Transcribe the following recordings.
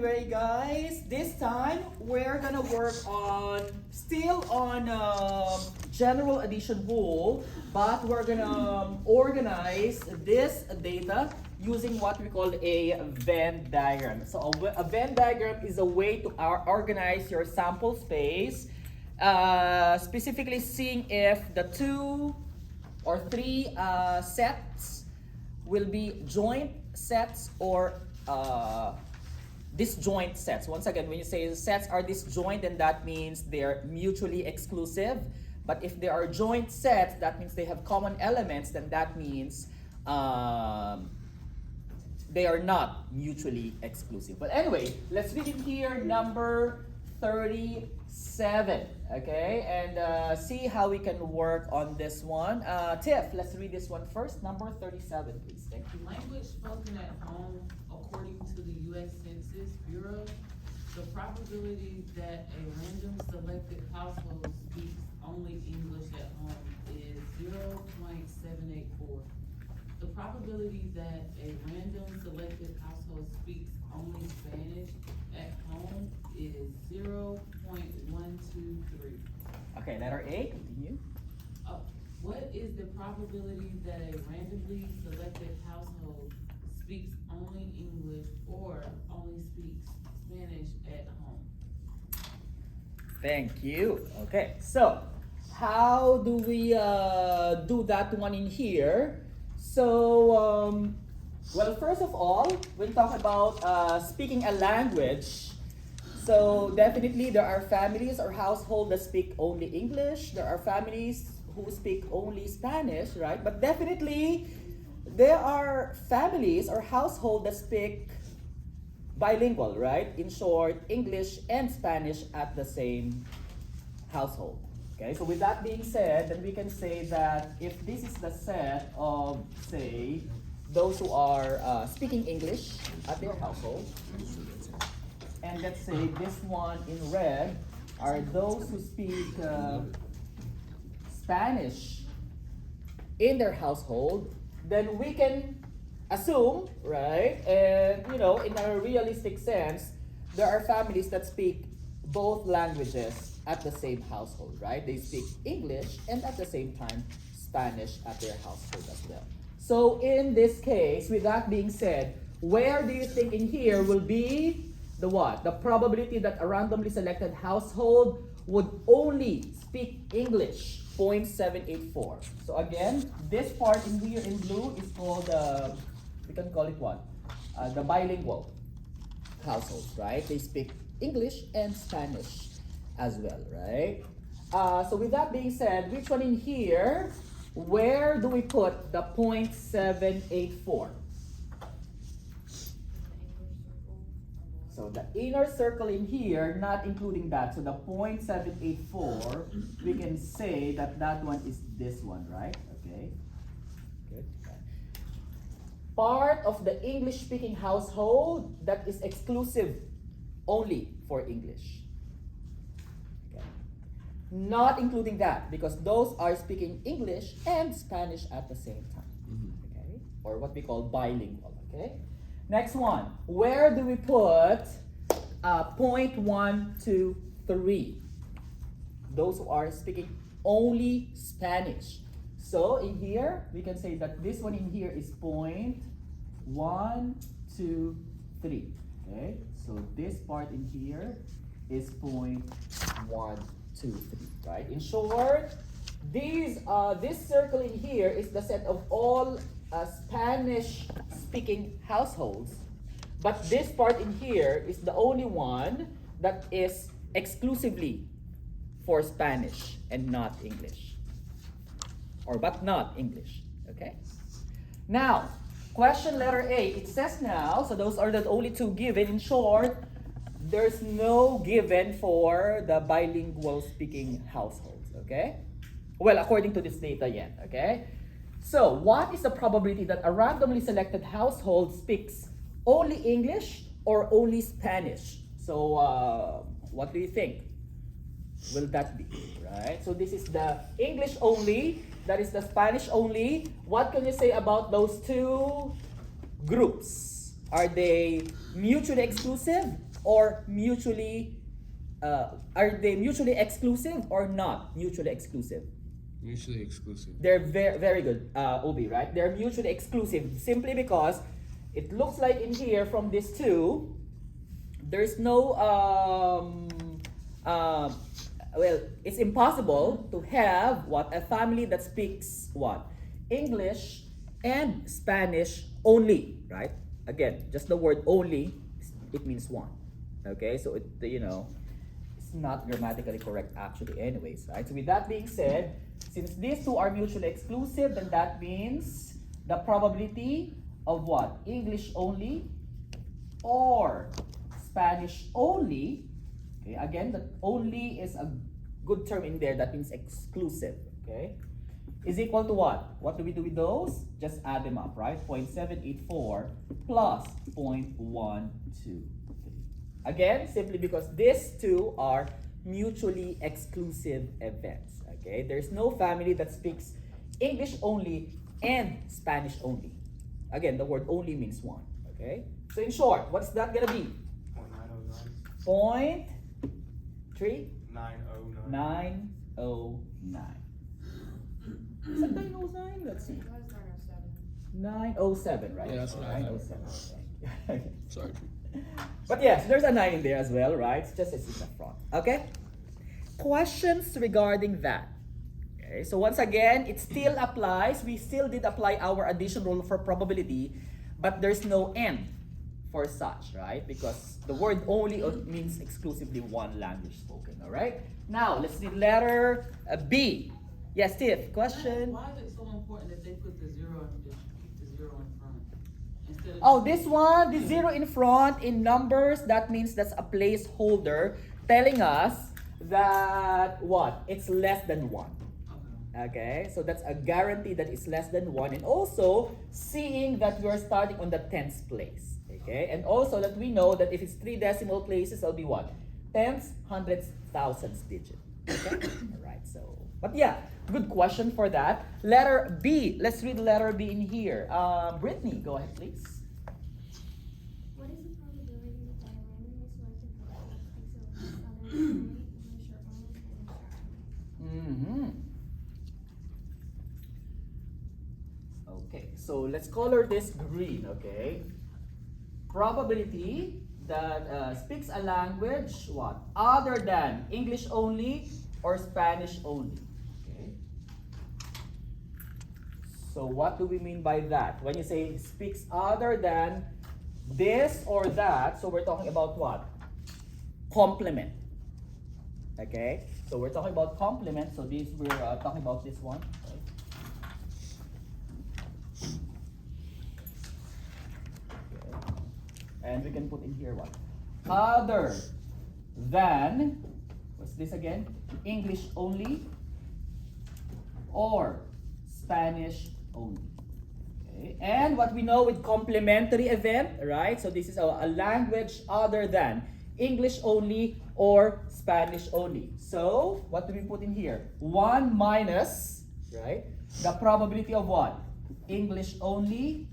Anyway, guys, this time we're gonna work on still on general addition rule, but we're gonna organize this data using what we call a Venn diagram. So a Venn diagram is a way to organize your sample space, specifically seeing if the two or three sets will be joint sets or disjoint sets. Once again, when you say sets are disjoint, then that means they're mutually exclusive. But if they are joint sets, that means they have common elements, then that means they are not mutually exclusive. But anyway, let's read it here, number 37, okay? And see how we can work on this one. Tiff, let's read this one first, number 37, please. Thank you. Language spoken at home, according to the U.S. Census Bureau, the probability that a random selected household speaks only English at home is 0.784. The probability that a random selected household speaks only Spanish at home is 0.123. Okay, letter A, continue. What is the probability that a randomly selected household speaks only English or only speaks Spanish at home? Thank you. Okay, so how do we do that one in here? So, well, first of all, we'll talk about speaking a language. So definitely there are families or households that speak only English. There are families who speak only Spanish, right? But definitely there are families or households that speak bilingual, right? In short, English and Spanish at the same household. Okay, so with that being said, then we can say that if this is the set of, say, those who are speaking English at their household, and let's say this one in red are those who speak Spanish in their household, then we can assume, right, and in a realistic sense, there are families that speak both languages at the same household, right? They speak English and at the same time Spanish at their household as well. So in this case, with that being said, where do you think in here will be the what? The probability that a randomly selected household would only speak English, 0.784. So again, this part in here in blue is called, we can call it what? The bilingual households, right? They speak English and Spanish as well, right? So with that being said, which one in here, where do we put the 0.784? So the inner circle in here, not including that. So the 0.784, we can say that that one is this one, right? Okay. Good. Part of the English-speaking household that is exclusive only for English. Okay. Not including that, because those are speaking English and Spanish at the same time. Okay. Or what we call bilingual. Okay. Next one, where do we put 0.123? Those who are speaking only Spanish. So in here, we can say that this one in here is 0.123. Okay, so this part in here is 0.123, right? In short, this circle in here is the set of all Spanish-speaking households, but this part in here is the only one that is exclusively for Spanish and not English, but not English. Okay. Now, question letter A. It says now, so those are the only two given. In short, there's no given for the bilingual speaking households. Okay. Well, according to this data yet. Okay. So, what is the probability that a randomly selected household speaks only English or only Spanish? So, what do you think? Will that be, right? So, this is the English only, that is the Spanish only. What can you say about those two groups? Are they mutually exclusive or mutually, are they mutually exclusive or not mutually exclusive? Mutually exclusive. They're very, very good, Obi, right? They're mutually exclusive simply because it looks like in here from these two, there's no, well, it's impossible to have what a family that speaks what? English and Spanish only, right? Again, just the word only, it means one. Okay, so it, it's not grammatically correct actually anyways, right? So with that being said, since these two are mutually exclusive, then that means the probability of what? English only or Spanish only. Okay, again, the only is a good term in there, that means exclusive, okay? Is equal to what? What do we do with those? Just add them up, right? 0.784 plus 0.123. Again, simply because these two are mutually exclusive events, okay? There's no family that speaks English only and Spanish only. Again, the word only means one, okay? So in short, what's that gonna be? 0.909. 0.3? 909. 909. Is that 909? Let's see. 907, right? Yeah, that's what I have. 907. Okay. Sorry. But yes, there's a 9 in there as well, right? It's just it's in the front. Okay? Questions regarding that. Okay, so once again, it still applies. We still did apply our addition rule for probability, but there's no end for such, right? Because the word only means exclusively one language spoken, all right? Now, let's see letter B. Yes, Steve, question? Why is it so important that they put the zero and just keep the zero in front? Instead of Oh, this one, the zero in front in numbers, that means that's a placeholder telling us that what? It's less than 1. Okay, so that's a guarantee that it's less than 1, and also seeing that we're starting on the tens place. Okay, and also that we know that if it's 3 decimal places, it'll be what? Tens, hundreds, thousands digit. Okay, all right. So, but yeah, good question for that. Letter B. Let's read letter B in here. Brittany, go ahead, please. What is the probability that a randomly selected couple speaks a other than English or only Spanish? Mm-hmm. Okay, so let's color this green, okay? Probability that speaks a language, what? Other than English only or Spanish only. Okay. So what do we mean by that? When you say speaks other than this or that, so we're talking about what? Complement. Okay, so we're talking about complement. So this we're talking about this one. Okay. And we can put in here what? Other than, what's this again? English only or Spanish only. Okay. And what we know with complementary event, right? So this is a language other than English only or Spanish only. So what do we put in here? 1 minus, right? The probability of what? English only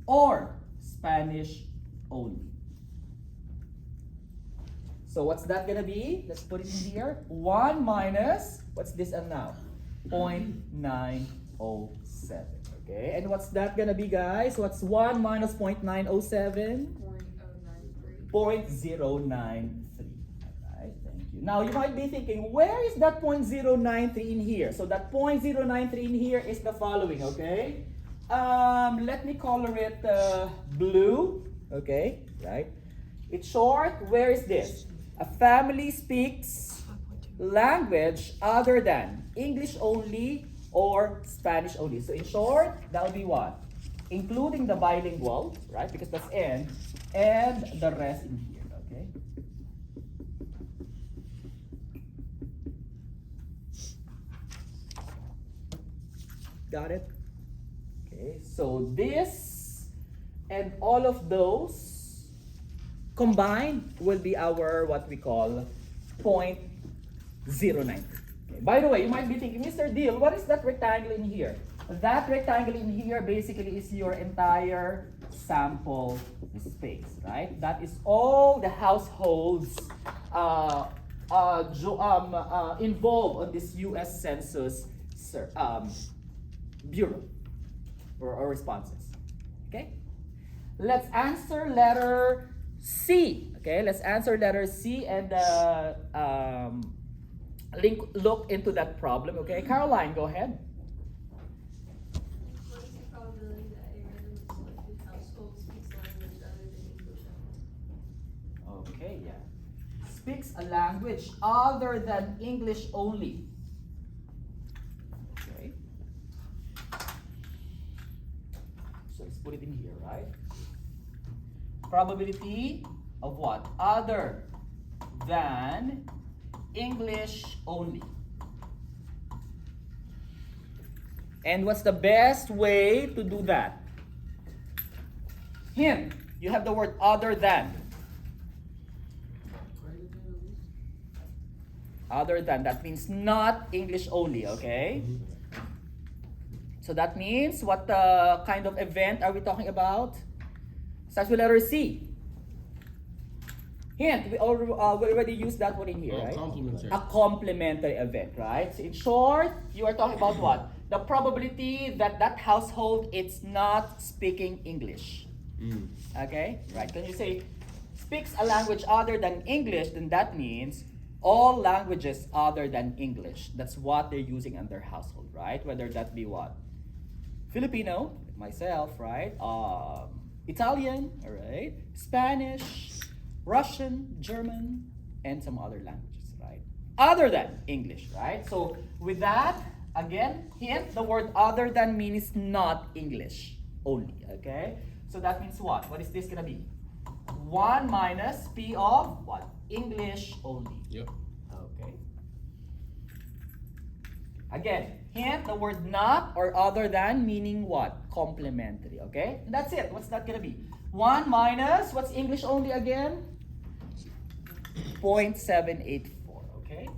or Spanish only. So what's that gonna be? Let's put it in here. 1 minus, what's this now? 0.907. Okay, and what's that gonna be, guys? What's 1 minus 0.907? 0.093. Alright, thank you. Now you might be thinking, where is that 0.093 in here? So that 0.093 in here is the following, okay? Let me color it blue. Okay, right? It's short. Where is this? A family speaks language other than English only or Spanish only. So in short, that would be what? Including the bilingual, right? Because that's N, and the rest in here, okay? Got it? Okay, so this and all of those combined will be our what we call 0.09. Okay. By the way, you might be thinking, Mr. Deal, what is that rectangle in here? That rectangle in here basically is your entire sample space, right? That is all the households involved on this U.S. Census Bureau or responses. Okay? Let's answer letter C. Okay, let's answer letter C and look into that problem. Okay, Caroline, go ahead. What is the probability that a randomly selected household speaks language other than English at home? Okay, yeah. Speaks a language other than English only. Okay. So let's put it in here, right? Probability of what? Other than English only. And what's the best way to do that? Hint. You have the word other than. Greater than or least? Other than, that means not English only, okay? So that means what kind of event are we talking about? Starts with letter C. Hint, we already used that one in here, right? Complementary. A complementary event, right? So in short, you are talking about what? The probability that that household is not speaking English. Okay? Right. When you say speaks a language other than English, then that means all languages other than English. That's what they're using in their household, right? Whether that be what? Filipino, like myself, right? Italian, all right? Spanish, Russian, German, and some other languages, right? Other than English, right? So with that, again, hint, the word other than means not English only, okay? So that means what? What is this gonna be? 1 minus P of what? English only. Yep. Okay. Again, hint, the word not or other than meaning what? Complementary, okay? And that's it. What's that gonna be? 1 minus, what's English only again? 0.784, okay?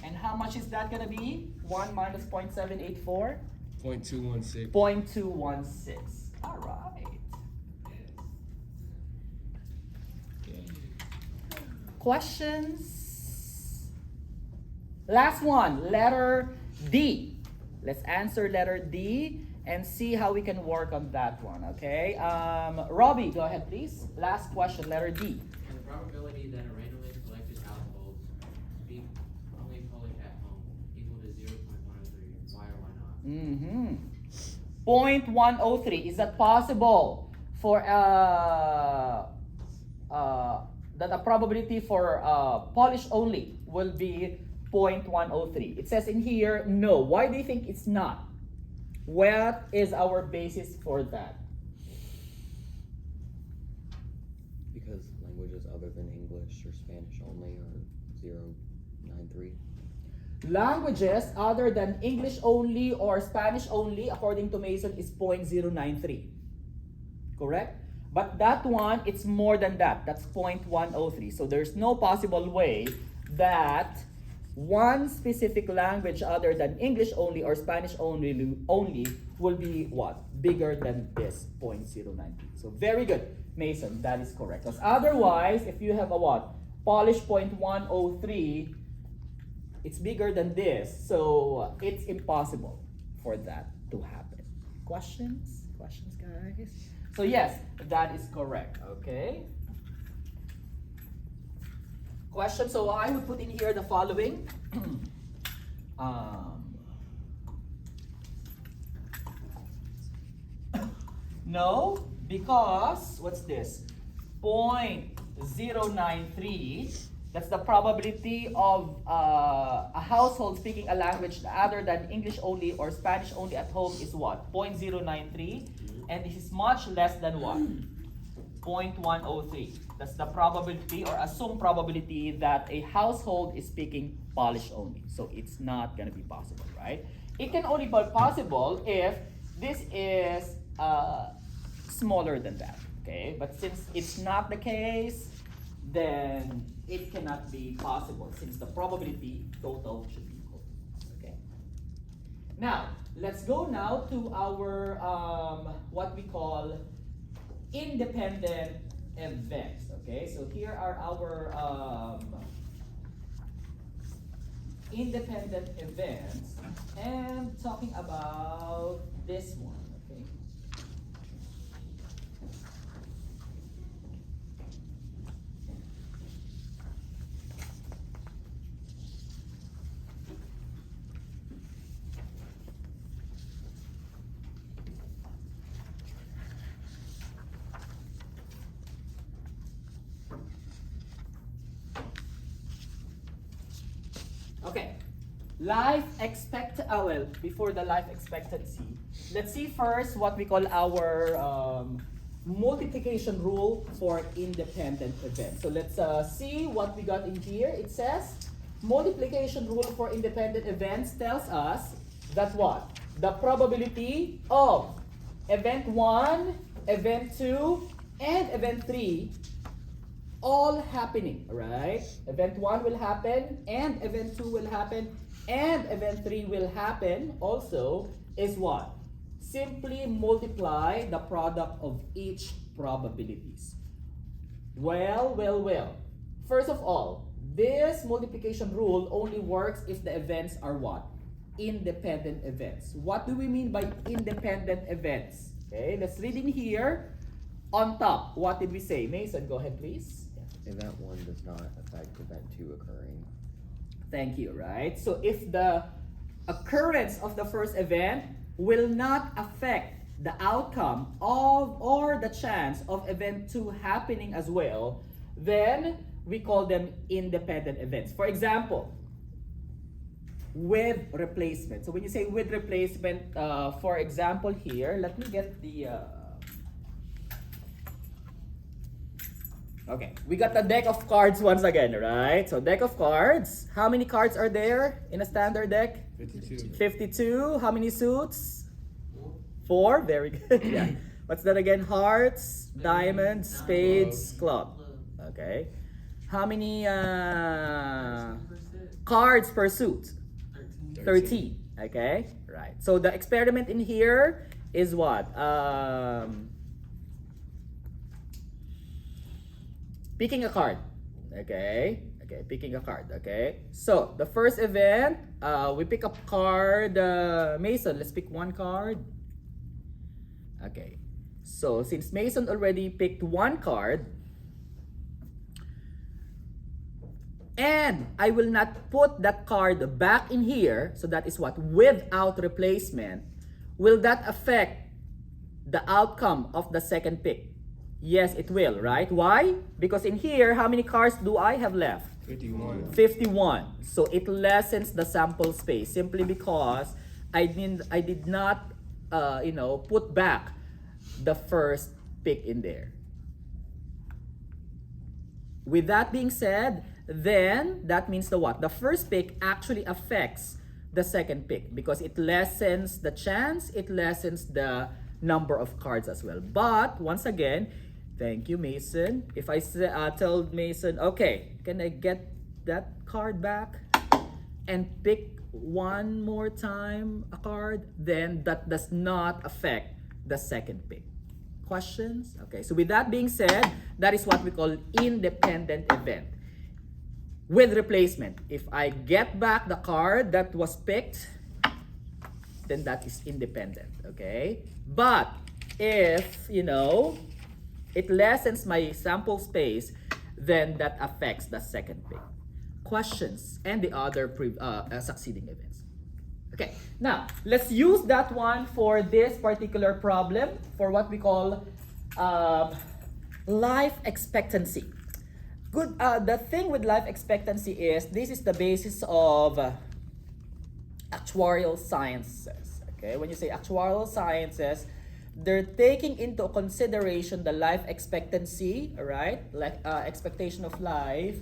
And how much is that gonna be? 1 minus 0.784? 0.216. 0.216. All right. Questions? Last one, letter D. Let's answer letter D and see how we can work on that one, okay? Robbie, go ahead, please. Last question, letter D. And the probability that a randomly selected household speak only Polish at home equal to 0.103. Why or why not? 0.103. Is that possible for that the probability for Polish only will be 0.103? It says in here, no. Why do you think it's not? What is our basis for that? Because languages other than English or Spanish only are 0.93. Languages other than English only or Spanish only, according to Mason, is 0.093. Correct? But that one, it's more than that. That's 0.103. So there's no possible way that one specific language other than English only or Spanish only will be what? Bigger than this 0.093. So very good, Mason. That is correct. Because otherwise, if you have a what? Polish 0.103, it's bigger than this. So it's impossible for that to happen. Questions? Questions, guys? So yes, that is correct. Okay. Question. So I would put in here the following. No, because what's this? 0.093. That's the probability of a household speaking a language other than English only or Spanish only at home is what? 0.093. And this is much less than what? 0.103. That's the probability or assumed probability that a household is speaking Polish only. So it's not going to be possible, right? It can only be possible if this is smaller than that, okay? But since it's not the case, then it cannot be possible since the probability total should be equal, okay? Now, let's go now to our what we call independent events. Okay, so here are our independent events, and talking about this one. Okay. Okay, before the life expectancy, let's see first what we call our multiplication rule for independent events. So let's see what we got in here. It says multiplication rule for independent events tells us that what? The probability of event 1, event 2, and event 3 all happening, right? Event 1 will happen, and event 2 will happen, and event 3 will happen also is what? Simply multiply the product of each probabilities. Well. First of all, this multiplication rule only works if the events are what? Independent events. What do we mean by independent events? Okay, let's read in here. On top, what did we say? Mason, go ahead please. Event 1 does not affect event 2 occurring. Thank you, right? So if the occurrence of the first event will not affect the outcome of or the chance of event 2 happening as well, then we call them independent events. For example, with replacement. So when you say with replacement, for example here, let me get the okay, we got the deck of cards once again, right? So deck of cards. How many cards are there in a standard deck? 52. 52. How many suits? 4. Very good. Yeah. What's that again? Hearts, diamonds, spades, club. Okay. How many cards per suit? 13. Okay. Right. So the experiment in here is what? Picking a card. Okay. Okay, picking a card. Okay. So the first event, we pick up card. Mason, let's pick one card. Okay. So since Mason already picked one card, and I will not put that card back in here, so that is what? Without replacement, will that affect the outcome of the second pick? Yes, it will, right? Why? Because in here, how many cards do I have left? 51. 51. So it lessens the sample space simply because I did not put back the first pick in there. With that being said, then that means the what? The first pick actually affects the second pick because it lessens the chance, it lessens the number of cards as well. But once again, thank you, Mason. If I tell Mason, okay, can I get that card back and pick one more time a card, then that does not affect the second pick. Questions? Okay, so with that being said, that is what we call independent event. With replacement, if I get back the card that was picked, then that is independent, okay? But if, it lessens my sample space, then that affects the second pick. Questions and the other succeeding events. Okay, now let's use that one for this particular problem for what we call life expectancy. Good. The thing with life expectancy is this is the basis of actuarial sciences. Okay, when you say actuarial sciences, they're taking into consideration the life expectancy, right? Like expectation of life,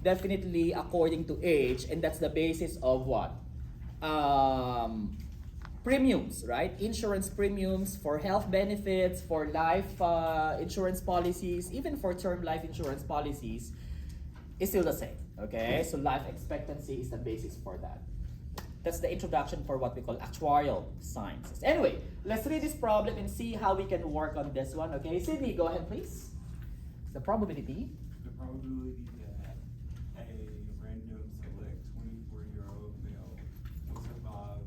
definitely according to age, and that's the basis of what? Premiums, right? Insurance premiums for health benefits, for life insurance policies, even for term life insurance policies, is still the same. Okay, so life expectancy is the basis for that. That's the introduction for what we call actuarial sciences. Anyway, let's read this problem and see how we can work on this one. Okay, Sydney, go ahead, please. The probability. The probability that a random select 24-year-old male will survive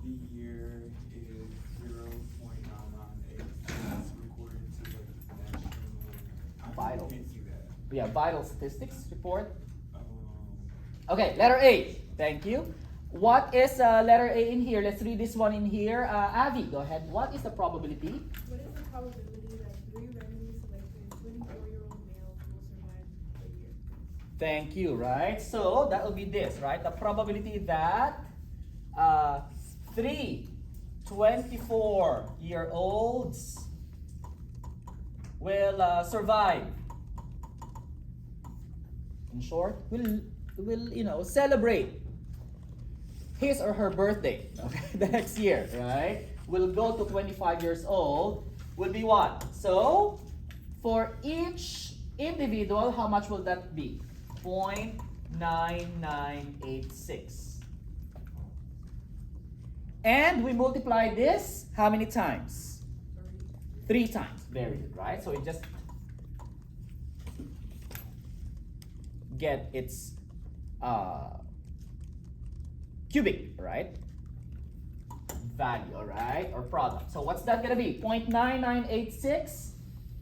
the year is 0.998 according to the national. Vital. I can't see that. We have vital statistics report. Um, Okay, letter A. Thank you. What is letter A in here? Let's read this one in here. Avi, go ahead. What is the probability? What is the probability that 3 randomly selected 24-year-old males will survive the year? Thank you, right? So that will be this, right? The probability that 3 24-year-olds will survive. In short, will celebrate his or her birthday, okay, the next year, right? Will go to 25 years old, will be what? So, for each individual, how much will that be? 0.9986. And we multiply this how many times? 3 times. Very good, right? So we just get its cubic, right? Value, all right? Or product. So what's that gonna be? 0.9986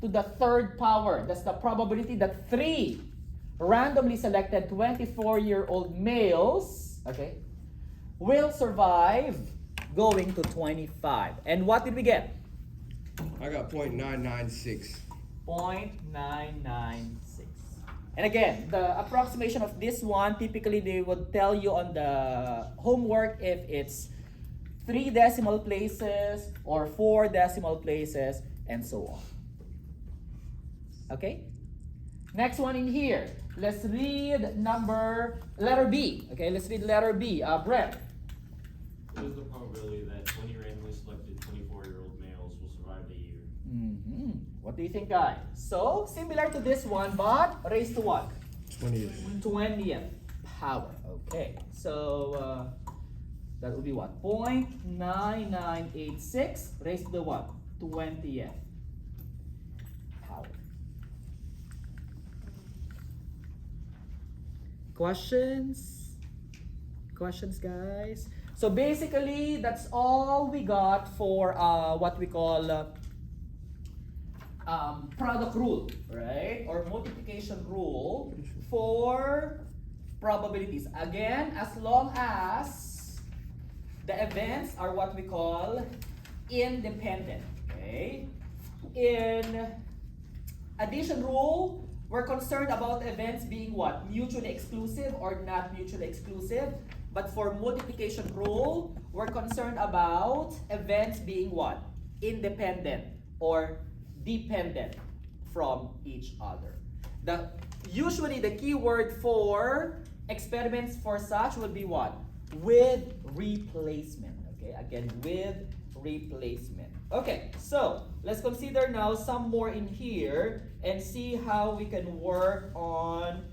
to the 3rd power. That's the probability that 3 randomly selected 24-year-old males, okay, will survive going to 25. And what did we get? I got 0.996. 0.996. And again, the approximation of this one, typically they would tell you on the homework if it's 3 decimal places or 4 decimal places and so on. Okay? Next one in here. Let's read letter B. Okay, let's read letter B. Brett. What is the probability that 20 randomly selected 24-year-old males will survive the year? What do you think, guys? So, similar to this one, but raised to what? 20th. 20th power. Okay, so that would be what? 0.9986 raised to the what? 20th power. Questions? Questions, guys? So basically, that's all we got for what we call product rule, right? Or multiplication rule for probabilities. Again, as long as the events are what we call independent, okay? In addition rule, we're concerned about events being what? Mutually exclusive or not mutually exclusive. But for multiplication rule, we're concerned about events being what? Independent or dependent from each other. Usually the key word for experiments for such would be what? With replacement. Okay, again, with replacement. Okay, so let's consider now some more in here and see how we can work on